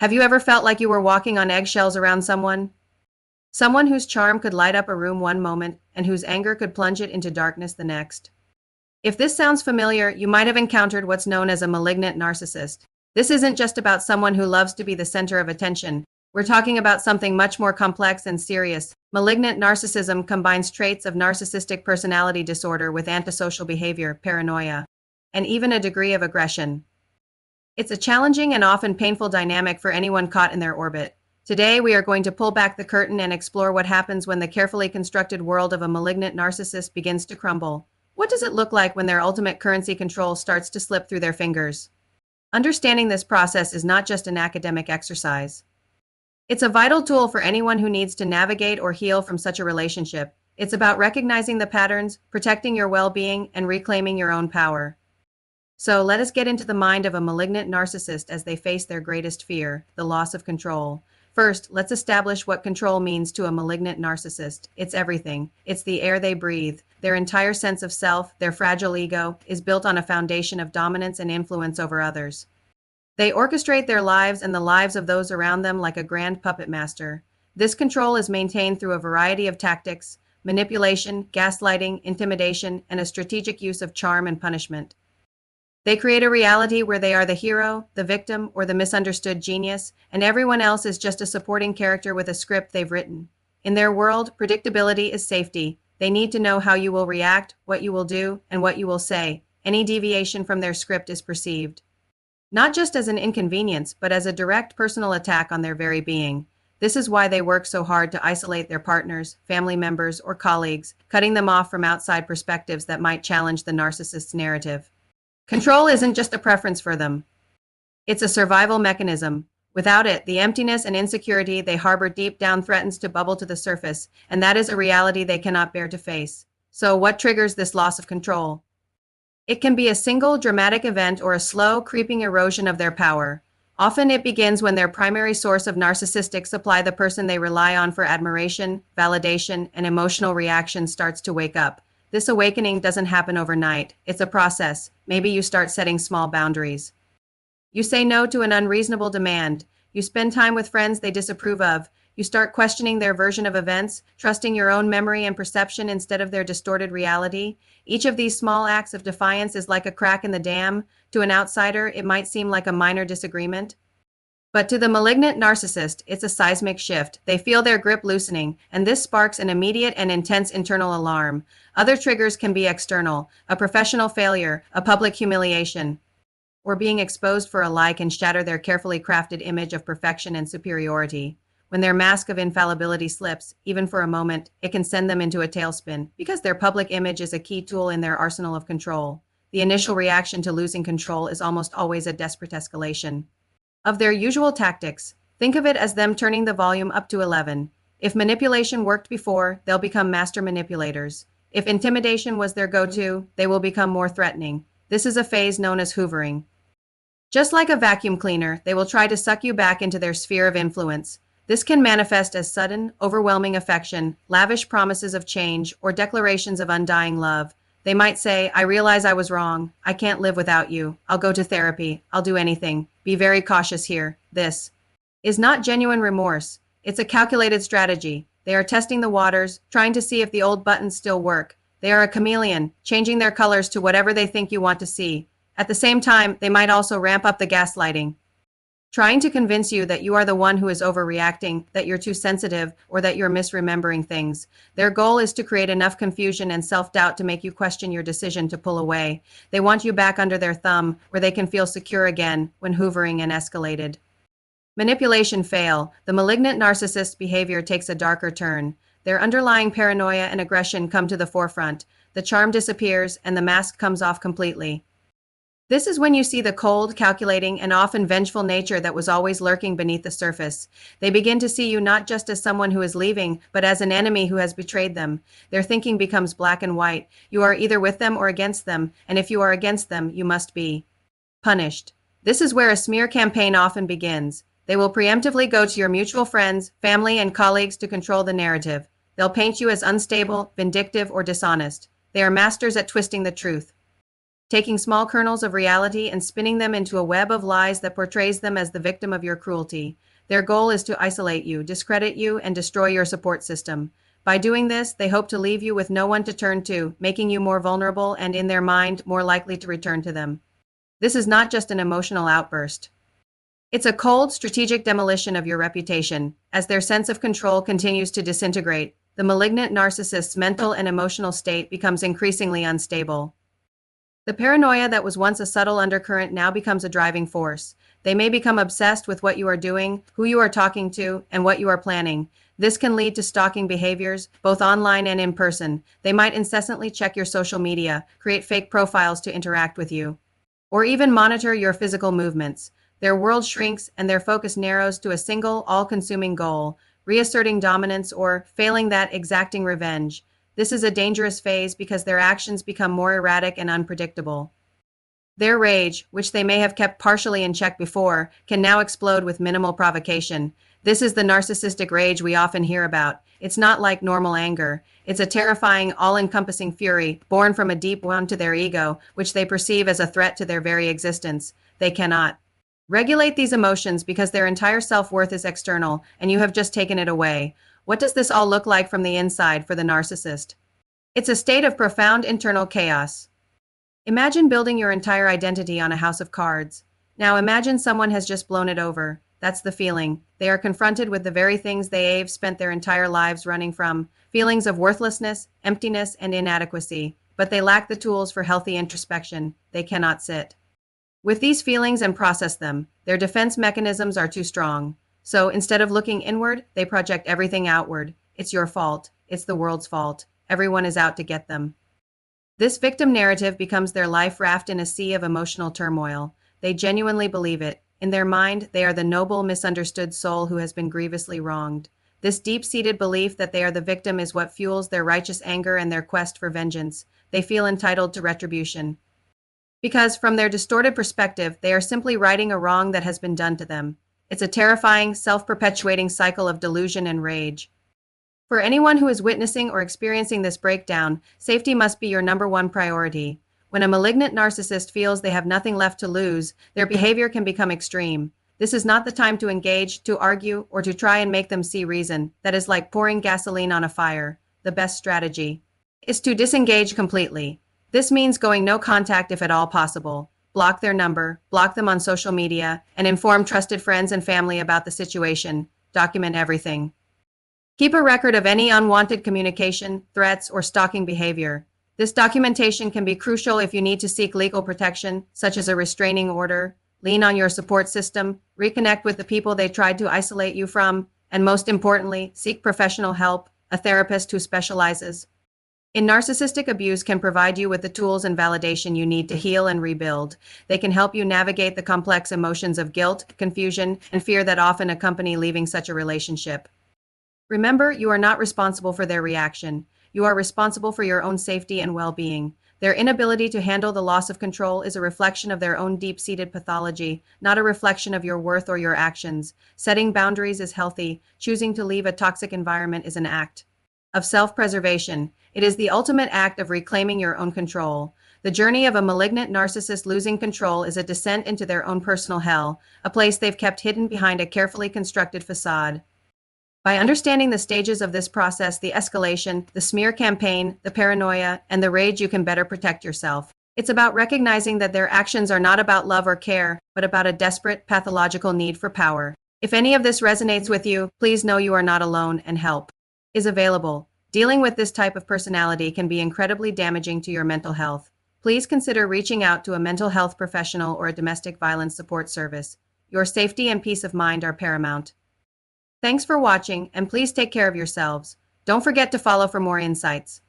Have you ever felt like you were walking on eggshells around someone? Someone whose charm could light up a room one moment and whose anger could plunge it into darkness the next. If this sounds familiar, you might have encountered what's known as a malignant narcissist. This isn't just about someone who loves to be the center of attention. We're talking about something much more complex and serious. Malignant narcissism combines traits of narcissistic personality disorder with antisocial behavior, paranoia, and even a degree of aggression. It's a challenging and often painful dynamic for anyone caught in their orbit. Today, we are going to pull back the curtain and explore what happens when the carefully constructed world of a malignant narcissist begins to crumble. What does it look like when their ultimate currency control starts to slip through their fingers? Understanding this process is not just an academic exercise. It's a vital tool for anyone who needs to navigate or heal from such a relationship. It's about recognizing the patterns, protecting your well-being, and reclaiming your own power. So let us get into the mind of a malignant narcissist as they face their greatest fear, the loss of control. First, let's establish what control means to a malignant narcissist. It's everything. It's the air they breathe. Their entire sense of self, their fragile ego, is built on a foundation of dominance and influence over others. They orchestrate their lives and the lives of those around them like a grand puppet master. This control is maintained through a variety of tactics: manipulation, gaslighting, intimidation, and a strategic use of charm and punishment. They create a reality where they are the hero, the victim, or the misunderstood genius, and everyone else is just a supporting character with a script they've written. In their world, predictability is safety. They need to know how you will react, what you will do, and what you will say. Any deviation from their script is perceived not just as an inconvenience, but as a direct personal attack on their very being. This is why they work so hard to isolate their partners, family members, or colleagues, cutting them off from outside perspectives that might challenge the narcissist's narrative. Control isn't just a preference for them. It's a survival mechanism. Without it, the emptiness and insecurity they harbor deep down threatens to bubble to the surface, and that is a reality they cannot bear to face. So what triggers this loss of control? It can be a single dramatic event or a slow, creeping erosion of their power. Often it begins when their primary source of narcissistic supply, the person they rely on for admiration, validation, and emotional reaction, starts to wake up. This awakening doesn't happen overnight. It's a process. Maybe you start setting small boundaries. You say no to an unreasonable demand. You spend time with friends they disapprove of. You start questioning their version of events, trusting your own memory and perception instead of their distorted reality. Each of these small acts of defiance is like a crack in the dam. To an outsider, it might seem like a minor disagreement. But to the malignant narcissist, it's a seismic shift. They feel their grip loosening, and this sparks an immediate and intense internal alarm. Other triggers can be external: a professional failure, a public humiliation, or being exposed for a lie can shatter their carefully crafted image of perfection and superiority. When their mask of infallibility slips, even for a moment, it can send them into a tailspin, because their public image is a key tool in their arsenal of control. The initial reaction to losing control is almost always a desperate escalation of their usual tactics. Think of it as them turning the volume up to 11. If manipulation worked before, they'll become master manipulators. If intimidation was their go-to, they will become more threatening. This is a phase known as hoovering. Just like a vacuum cleaner, they will try to suck you back into their sphere of influence. This can manifest as sudden, overwhelming affection, lavish promises of change, or declarations of undying love. They might say, "I realize I was wrong. I can't live without you. I'll go to therapy. I'll do anything. Be very cautious here." This is not genuine remorse. It's a calculated strategy. They are testing the waters, trying to see if the old buttons still work. They are a chameleon, changing their colors to whatever they think you want to see. At the same time, they might also ramp up the gaslighting, trying to convince you that you are the one who is overreacting, that you're too sensitive, or that you're misremembering things. Their goal is to create enough confusion and self-doubt to make you question your decision to pull away. They want you back under their thumb, where they can feel secure again when hoovering and escalated. Manipulation fail. The malignant narcissist's behavior takes a darker turn. Their underlying paranoia and aggression come to the forefront. The charm disappears, and the mask comes off completely. This is when you see the cold, calculating, and often vengeful nature that was always lurking beneath the surface. They begin to see you not just as someone who is leaving, but as an enemy who has betrayed them. Their thinking becomes black and white. You are either with them or against them, and if you are against them, you must be punished. This is where a smear campaign often begins. They will preemptively go to your mutual friends, family, and colleagues to control the narrative. They'll paint you as unstable, vindictive, or dishonest. They are masters at twisting the truth. taking small kernels of reality and spinning them into a web of lies that portrays them as the victim of your cruelty. Their goal is to isolate you, discredit you, and destroy your support system. By doing this, they hope to leave you with no one to turn to, making you more vulnerable and, in their mind, more likely to return to them. This is not just an emotional outburst. It's a cold, strategic demolition of your reputation. As their sense of control continues to disintegrate, the malignant narcissist's mental and emotional state becomes increasingly unstable. The paranoia that was once a subtle undercurrent now becomes a driving force. They may become obsessed with what you are doing, who you are talking to, and what you are planning. This can lead to stalking behaviors, both online and in person. They might incessantly check your social media, create fake profiles to interact with you, or even monitor your physical movements. Their world shrinks and their focus narrows to a single, all-consuming goal, reasserting dominance or, failing that, exacting revenge. This is a dangerous phase because their actions become more erratic and unpredictable. Their rage, which they may have kept partially in check before, can now explode with minimal provocation. This is the narcissistic rage we often hear about. It's not like normal anger. It's a terrifying, all-encompassing fury, born from a deep wound to their ego, which they perceive as a threat to their very existence. They cannot regulate these emotions because their entire self-worth is external, and you have just taken it away. What does this all look like from the inside for the narcissist? It's a state of profound internal chaos. Imagine building your entire identity on a house of cards. Now imagine someone has just blown it over. That's the feeling. They are confronted with the very things they've spent their entire lives running from, feelings of worthlessness, emptiness, and inadequacy. But they lack the tools for healthy introspection. They cannot sit with these feelings and process them. Their defense mechanisms are too strong. So instead of looking inward, they project everything outward. It's your fault. It's the world's fault. Everyone is out to get them. This victim narrative becomes their life raft in a sea of emotional turmoil. They genuinely believe it. In their mind, they are the noble, misunderstood soul who has been grievously wronged. This deep-seated belief that they are the victim is what fuels their righteous anger and their quest for vengeance. They feel entitled to retribution, because from their distorted perspective, they are simply righting a wrong that has been done to them. It's a terrifying, self-perpetuating cycle of delusion and rage. For anyone who is witnessing or experiencing this breakdown, safety must be your number one priority. When a malignant narcissist feels they have nothing left to lose, their behavior can become extreme. This is not the time to engage, to argue, or to try and make them see reason. That is like pouring gasoline on a fire. The best strategy is to disengage completely. This means going no contact if at all possible. Block their number, block them on social media, and inform trusted friends and family about the situation. Document everything. Keep a record of any unwanted communication, threats, or stalking behavior. This documentation can be crucial if you need to seek legal protection, such as a restraining order, lean on your support system, reconnect with the people they tried to isolate you from, and most importantly, seek professional help. A therapist who specializes in narcissistic abuse can provide you with the tools and validation you need to heal and rebuild. They can help you navigate the complex emotions of guilt, confusion, and fear that often accompany leaving such a relationship. Remember, you are not responsible for their reaction. You are responsible for your own safety and well-being. Their inability to handle the loss of control is a reflection of their own deep-seated pathology, not a reflection of your worth or your actions. Setting boundaries is healthy. Choosing to leave a toxic environment is an act of self-preservation. It is the ultimate act of reclaiming your own control. The journey of a malignant narcissist losing control is a descent into their own personal hell, a place they've kept hidden behind a carefully constructed facade. By understanding the stages of this process, the escalation, the smear campaign, the paranoia, and the rage, you can better protect yourself. It's about recognizing that their actions are not about love or care, but about a desperate, pathological need for power. If any of this resonates with you, please know you are not alone and help is available. Dealing with this type of personality can be incredibly damaging to your mental health. Please consider reaching out to a mental health professional or a domestic violence support service. Your safety and peace of mind are paramount. Thanks for watching, and please take care of yourselves. Don't forget to follow for more insights.